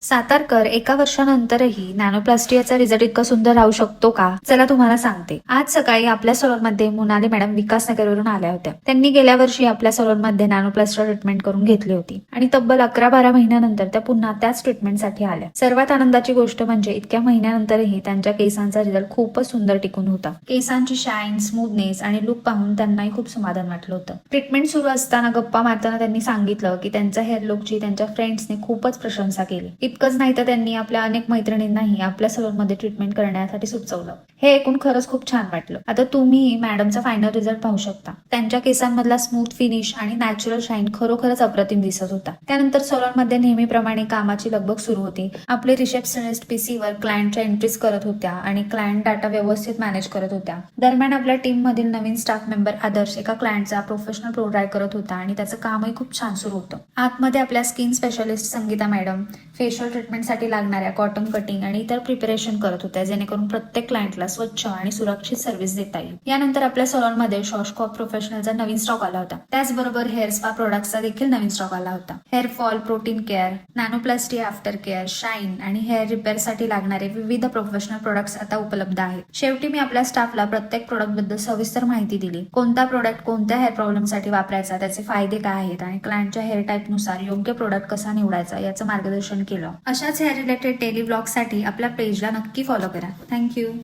सातारकर एका वर्षानंतरही नॅनोप्लास्टियाचा रिझल्ट इतका सुंदर राहू शकतो का? चला तुम्हाला सांगते. आज सकाळी आपल्या सलूनमध्ये मोनाली मॅडम विकासनगरवरून आल्या होत्या. त्यांनी गेल्या वर्षी आपल्या सलूनमध्ये नॅनोप्लास्टिया ट्रीटमेंट करून घेतली होती आणि तब्बल 11-12 महिन्यानंतर त्या पुन्हा त्याच ट्रीटमेंटसाठी आल्या. सर्वात आनंदाची गोष्ट म्हणजे इतक्या महिन्यानंतरही त्यांच्या केसांचा रिझल्ट खूपच सुंदर टिकून होता. केसांची शाईन, स्मूथनेस आणि लुक पाहून त्यांनाही खूप समाधान वाटलं होतं. ट्रीटमेंट सुरू असताना गप्पा मारताना त्यांनी सांगितलं की त्यांच्या हेअर लुकची त्यांच्या फ्रेंड्सने खूपच प्रशंसा केली. इतकंच नाही तर त्यांनी आपल्या अनेक मैत्रिणींनाही आपल्या सलूनमध्ये ट्रीटमेंट करण्यासाठी सुचवलं. हे ऐकून खरंच खूप छान वाटलं. आता तुम्ही मॅडमचा फायनल रिझल्ट पाहू शकता. त्यांच्या केसांमधला स्मूथ फिनिश आणि नॅचरल शाईन खरोखरच अप्रतिम दिसत होता. त्यानंतर सलूनमध्ये नेहमीप्रमाणे कामाची लगबग सुरू होती. आपले रिसेप्शनिस्ट पीसीवर क्लायंटच्या एंट्रीज करत होत्या आणि क्लायंट डाटा व्यवस्थित मॅनेज करत होत्या. दरम्यान आपल्या टीम मधील नवीन स्टाफ मेंबर आदर्श एका क्लायंटचा प्रोफेशनल प्रो ड्राय करत होता आणि त्याचं कामही खूप छान सुरू होतं. आतमध्ये आपल्या skin specialist Sangeeta madam facial ट्रीटमेंटसाठी लागणाऱ्या कॉटन कटिंग आणि इतर प्रिपरेशन करत होत्या, जेणेकरून प्रत्येक क्लायंटला स्वच्छ आणि सुरक्षित सर्व्हिस देता येईल. यानंतर आपल्या सलूनमध्ये शॉशकॉप प्रोफेशनलचा नवीन स्टॉक आला होता. त्याचबरोबर हेअर स्पा प्रोडक्टचा देखील नवीन स्टॉक आला होता. Hair fall, protein care, nanoplasty after care, shine आणि हेअर रिपेअर साठी लागणारे विविध प्रोफेशनल प्रोडक्ट्स आता उपलब्ध आहेत. शेवटी मी आपल्या स्टाफला प्रत्येक प्रोडक्ट बद्दल सविस्तर माहिती दिली. कोणता प्रोडक्ट कोणत्या हेअर प्रॉब्लेम साठी वापरायचा, त्याचे फायदे काय आहेत आणि क्लायंटच्या हेअर टाईप नुसार योग्य प्रोडक्ट कसा निवडायचा याचं मार्गदर्शन केलं. अशाच हेअर रिलेटेड डेली ब्लॉग साठी आपल्या पेजला नक्की फॉलो करा. थँक्यू.